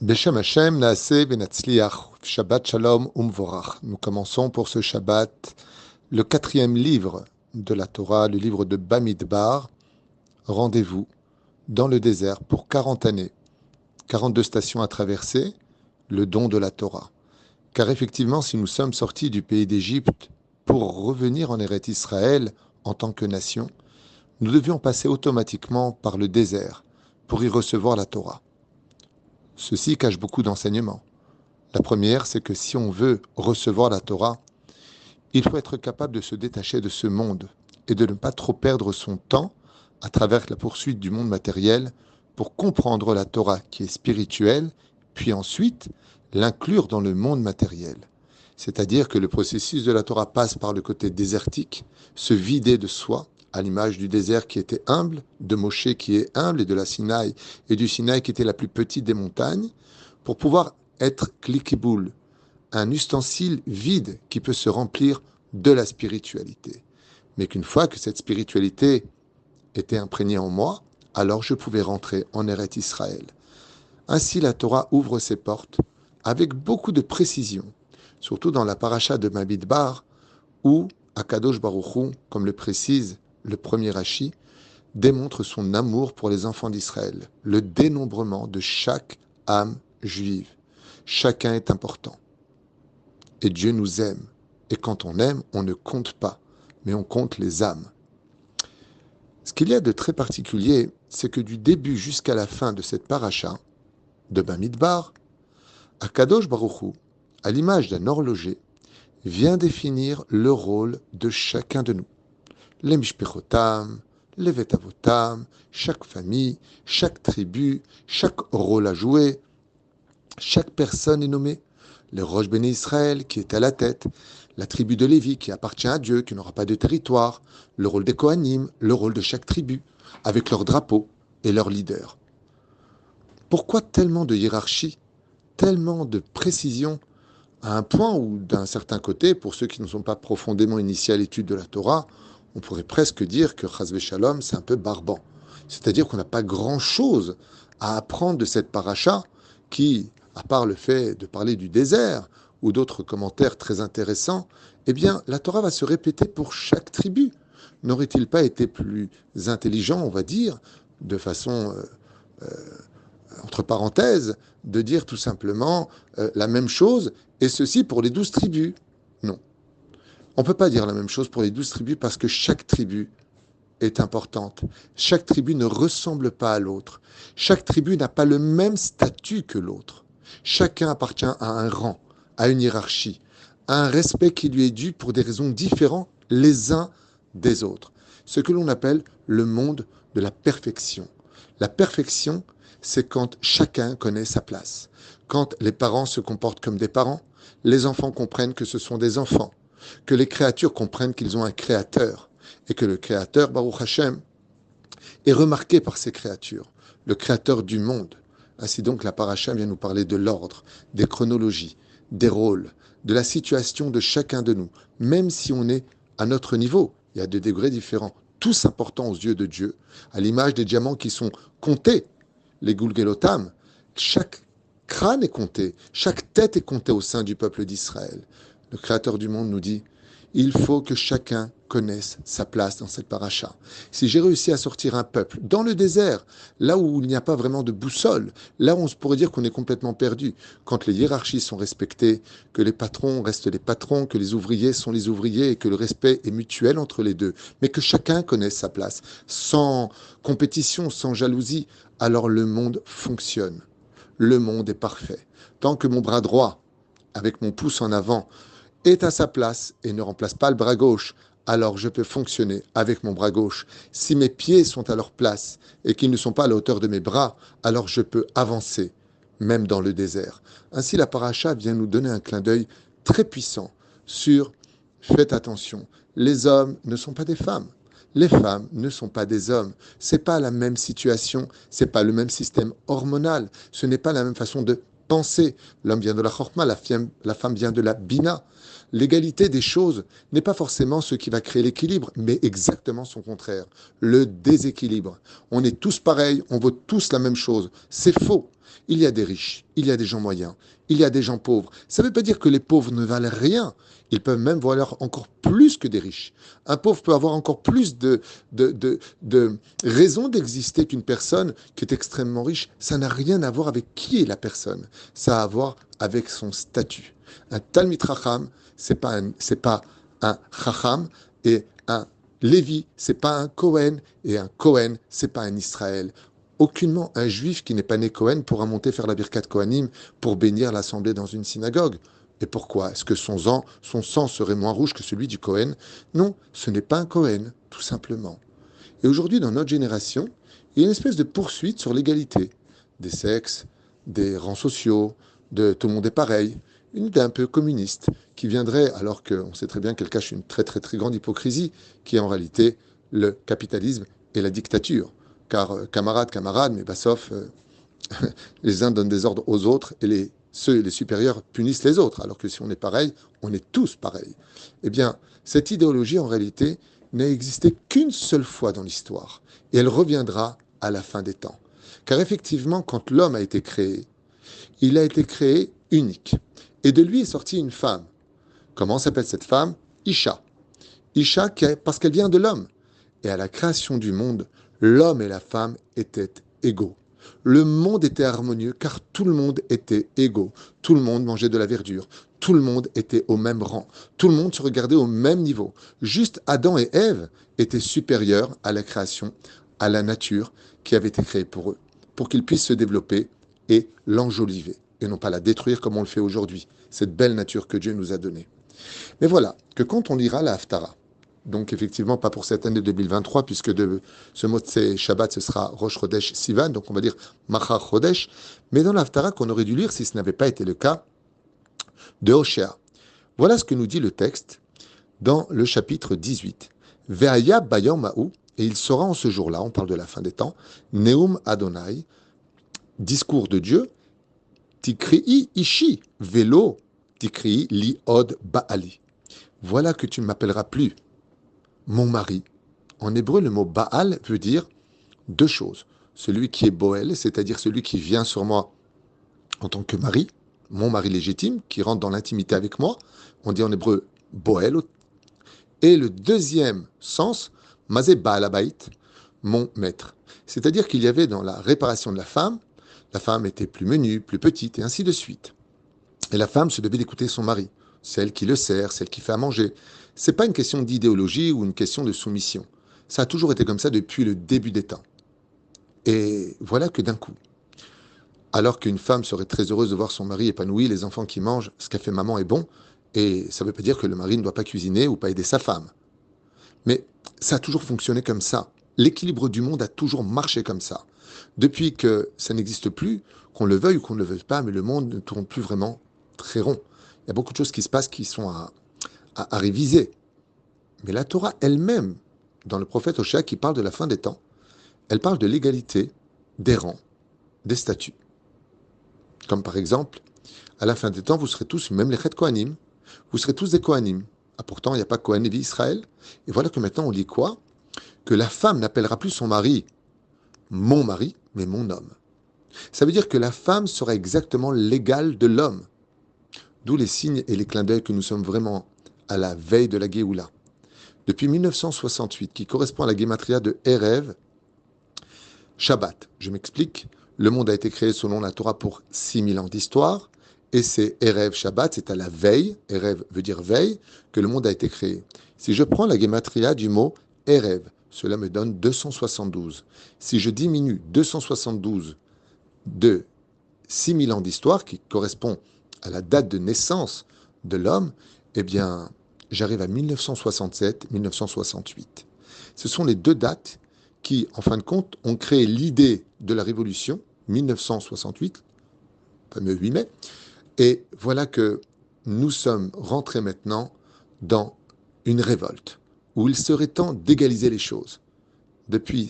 Beshem Hashem, Naaseh Benatzliach, Shabbat Shalom Umvorach. Nous commençons pour ce Shabbat le quatrième livre de la Torah, le livre de Bamidbar. Rendez-vous dans le désert pour 40 années, 42 stations à traverser, le don de la Torah. Car effectivement, si nous sommes sortis du pays d'Égypte pour revenir en Eretz Israël en tant que nation, nous devions passer automatiquement par le désert pour y recevoir la Torah. Ceci cache beaucoup d'enseignements. La première, c'est que si on veut recevoir la Torah, il faut être capable de se détacher de ce monde et de ne pas trop perdre son temps à travers la poursuite du monde matériel pour comprendre la Torah qui est spirituelle, puis ensuite l'inclure dans le monde matériel. C'est-à-dire que le processus de la Torah passe par le côté désertique, se vider de soi, à l'image du désert qui était humble, de Moshe qui est humble, et de la Sinaï, et du Sinaï qui était la plus petite des montagnes, pour pouvoir être klikiboul, un ustensile vide qui peut se remplir de la spiritualité. Mais qu'une fois que cette spiritualité était imprégnée en moi, alors je pouvais rentrer en Eretz Israël. Ainsi, la Torah ouvre ses portes avec beaucoup de précision, surtout dans la paracha de Bamidbar, où Akadosh Baruch Hu, comme le précise le premier Rashi, démontre son amour pour les enfants d'Israël, le dénombrement de chaque âme juive. Chacun est important. Et Dieu nous aime. Et quand on aime, on ne compte pas, mais on compte les âmes. Ce qu'il y a de très particulier, c'est que du début jusqu'à la fin de cette paracha, de Bamidbar, Akadosh Baruch Hu, à l'image d'un horloger, vient définir le rôle de chacun de nous. Les mishpechotam, les vetavotam, chaque famille, chaque tribu, chaque rôle à jouer, chaque personne est nommée. Le Rosh Béné Israël qui est à la tête, la tribu de Lévi qui appartient à Dieu, qui n'aura pas de territoire, le rôle des Kohanim, le rôle de chaque tribu, avec leur drapeau et leur leader. Pourquoi tellement de hiérarchie, tellement de précision, à un point où, d'un certain côté, pour ceux qui ne sont pas profondément initiés à l'étude de la Torah, on pourrait presque dire que Chas Shalom, c'est un peu barbant. C'est-à-dire qu'on n'a pas grand-chose à apprendre de cette paracha qui, à part le fait de parler du désert ou d'autres commentaires très intéressants, eh bien, la Torah va se répéter pour chaque tribu. N'aurait-il pas été plus intelligent, on va dire, de façon, entre parenthèses, de dire tout simplement la même chose, et ceci pour les 12 tribus? Non. On ne peut pas dire la même chose pour les 12 tribus parce que chaque tribu est importante. Chaque tribu ne ressemble pas à l'autre. Chaque tribu n'a pas le même statut que l'autre. Chacun appartient à un rang, à une hiérarchie, à un respect qui lui est dû pour des raisons différentes les uns des autres. Ce que l'on appelle le monde de la perfection. La perfection, c'est quand chacun connaît sa place. Quand les parents se comportent comme des parents, les enfants comprennent que ce sont des enfants, que les créatures comprennent qu'ils ont un créateur, et que le créateur, Baruch Hashem, est remarqué par ces créatures, le créateur du monde. Ainsi donc, la paracha vient nous parler de l'ordre, des chronologies, des rôles, de la situation de chacun de nous, même si on est à notre niveau. Il y a des degrés différents, tous importants aux yeux de Dieu, à l'image des diamants qui sont comptés, les Gulgelotam. Chaque crâne est compté, chaque tête est comptée au sein du peuple d'Israël. Le Créateur du monde nous dit, il faut que chacun connaisse sa place dans cette paracha. Si j'ai réussi à sortir un peuple dans le désert, là où il n'y a pas vraiment de boussole, là où on se pourrait dire qu'on est complètement perdu, quand les hiérarchies sont respectées, que les patrons restent les patrons, que les ouvriers sont les ouvriers et que le respect est mutuel entre les deux, mais que chacun connaisse sa place, sans compétition, sans jalousie, alors le monde fonctionne. Le monde est parfait. Tant que mon bras droit, avec mon pouce en avant, est à sa place et ne remplace pas le bras gauche, alors je peux fonctionner avec mon bras gauche. Si mes pieds sont à leur place et qu'ils ne sont pas à la hauteur de mes bras, alors je peux avancer, même dans le désert. Ainsi, la paracha vient nous donner un clin d'œil très puissant sur « faites attention, les hommes ne sont pas des femmes ». Les femmes ne sont pas des hommes. C'est pas la même situation, c'est pas le même système hormonal, ce n'est pas la même façon de penser. L'homme vient de la chorma, la femme vient de la bina. L'égalité des choses n'est pas forcément ce qui va créer l'équilibre, mais exactement son contraire, le déséquilibre. On est tous pareils, on vaut tous la même chose. C'est faux. Il y a des riches, il y a des gens moyens, il y a des gens pauvres. Ça ne veut pas dire que les pauvres ne valent rien. Ils peuvent même valoir encore plus que des riches. Un pauvre peut avoir encore plus de raisons d'exister qu'une personne qui est extrêmement riche. Ça n'a rien à voir avec qui est la personne. Ça a à voir avec son statut. Un Talmid Chacham, c'est pas un Chacham, et un Lévi, c'est pas un Cohen, et un Cohen, c'est pas un Israël. Aucunement un juif qui n'est pas né Cohen pourra monter faire la Birkat Kohanim pour bénir l'assemblée dans une synagogue. Et pourquoi? Est-ce que son sang serait moins rouge que celui du Cohen? Non, ce n'est pas un Cohen, tout simplement. Et aujourd'hui, dans notre génération, il y a une espèce de poursuite sur l'égalité des sexes, des rangs sociaux, de tout le monde est pareil. Une idée un peu communiste qui viendrait, alors qu'on sait très bien qu'elle cache une très très très grande hypocrisie, qui est en réalité le capitalisme et la dictature. Car camarades, mais Bassoff, les uns donnent des ordres aux autres et les supérieurs punissent les autres, alors que si on est pareil, on est tous pareils. Eh bien, cette idéologie, en réalité, n'a existé qu'une seule fois dans l'histoire, et elle reviendra à la fin des temps. Car effectivement, quand l'homme a été créé, il a été créé unique. Et de lui est sortie une femme. Comment s'appelle cette femme? Isha. Isha, parce qu'elle vient de l'homme. Et à la création du monde, l'homme et la femme étaient égaux. Le monde était harmonieux car tout le monde était égaux. Tout le monde mangeait de la verdure. Tout le monde était au même rang. Tout le monde se regardait au même niveau. Juste Adam et Ève étaient supérieurs à la création, à la nature qui avait été créée pour eux, pour qu'ils puissent se développer et l'enjoliver, et non pas la détruire comme on le fait aujourd'hui, cette belle nature que Dieu nous a donnée. Mais voilà, que quand on lira la Haftara, donc effectivement pas pour cette année 2023, puisque ce mot de Shabbat, ce sera Rosh Chodesh Sivan, donc on va dire Machar Chodesh, mais dans la Haftara qu'on aurait dû lire si ce n'avait pas été le cas de Hoshea. Voilà ce que nous dit le texte dans le chapitre 18. Ve'aya bayom ma'u, et il sera en ce jour-là, on parle de la fin des temps, Neum Adonai, discours de Dieu, Tikri'i ishi, velo, Tikri'i li od ba'ali. Voilà que tu ne m'appelleras plus mon mari. En hébreu, le mot Baal veut dire deux choses. Celui qui est Boel, c'est-à-dire celui qui vient sur moi en tant que mari, mon mari légitime, qui rentre dans l'intimité avec moi. On dit en hébreu Boel. Et le deuxième sens, Mazé Baal Abayit, mon maître. C'est-à-dire qu'il y avait dans la réparation de la femme était plus menue, plus petite, et ainsi de suite. Et la femme se devait d'écouter son mari, celle qui le sert, celle qui fait à manger. C'est pas une question d'idéologie ou une question de soumission. Ça a toujours été comme ça depuis le début des temps. Et voilà que d'un coup, alors qu'une femme serait très heureuse de voir son mari épanoui, les enfants qui mangent, ce qu'a fait maman est bon, et ça ne veut pas dire que le mari ne doit pas cuisiner ou pas aider sa femme. Mais ça a toujours fonctionné comme ça. L'équilibre du monde a toujours marché comme ça. Depuis que ça n'existe plus, qu'on le veuille ou qu'on ne le veuille pas, mais le monde ne tourne plus vraiment très rond. Il y a beaucoup de choses qui se passent qui sont à réviser. Mais la Torah elle-même, dans le prophète Hoshea qui parle de la fin des temps, elle parle de l'égalité des rangs, des statuts. Comme par exemple, à la fin des temps, vous serez tous, même les Chet Kohanim, vous serez tous des Kohanim. Ah, pourtant, il n'y a pas Kohen Lévi Israël. Et voilà que maintenant on lit quoi? Que la femme n'appellera plus son mari mon mari, mais mon homme. Ça veut dire que la femme sera exactement l'égale de l'homme. D'où les signes et les clins d'œil que nous sommes vraiment à la veille de la Géoula. Depuis 1968, qui correspond à la guématria de Erev, Shabbat. Je m'explique. Le monde a été créé selon la Torah pour 6000 ans d'histoire. Et c'est Erev Shabbat, c'est à la veille, Erev veut dire veille, que le monde a été créé. Si je prends la guématria du mot Erev, cela me donne 272. Si je diminue 272 de 6000 ans d'histoire, qui correspond à la date de naissance de l'homme, eh bien, j'arrive à 1967-1968. Ce sont les deux dates qui, en fin de compte, ont créé l'idée de la Révolution, 1968, fameux 8 mai, et voilà que nous sommes rentrés maintenant dans une révolte, où il serait temps d'égaliser les choses. Depuis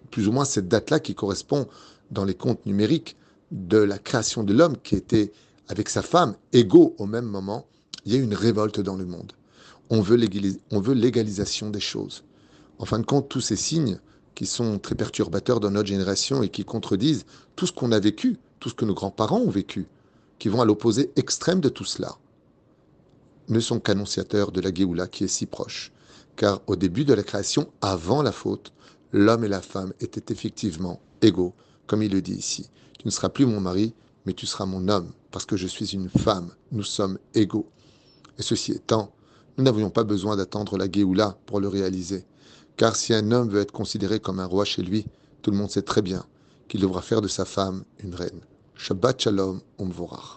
plus ou moins cette date-là qui correspond dans les comptes numériques de la création de l'homme qui était avec sa femme égaux au même moment, il y a une révolte dans le monde. On veut l'égalisation des choses. En fin de compte, tous ces signes qui sont très perturbateurs dans notre génération et qui contredisent tout ce qu'on a vécu tout ce que nos grands-parents ont vécu, qui vont à l'opposé extrême de tout cela, ne sont qu'annonciateurs de la Géoula qui est si proche. Car au début de la création, avant la faute, l'homme et la femme étaient effectivement égaux, comme il le dit ici. Tu ne seras plus mon mari, mais tu seras mon homme, parce que je suis une femme. Nous sommes égaux. Et ceci étant, nous n'avions pas besoin d'attendre la Géoula pour le réaliser. Car si un homme veut être considéré comme un roi chez lui, tout le monde sait très bien qu'il devra faire de sa femme une reine. Shabbat Shalom Umvorach.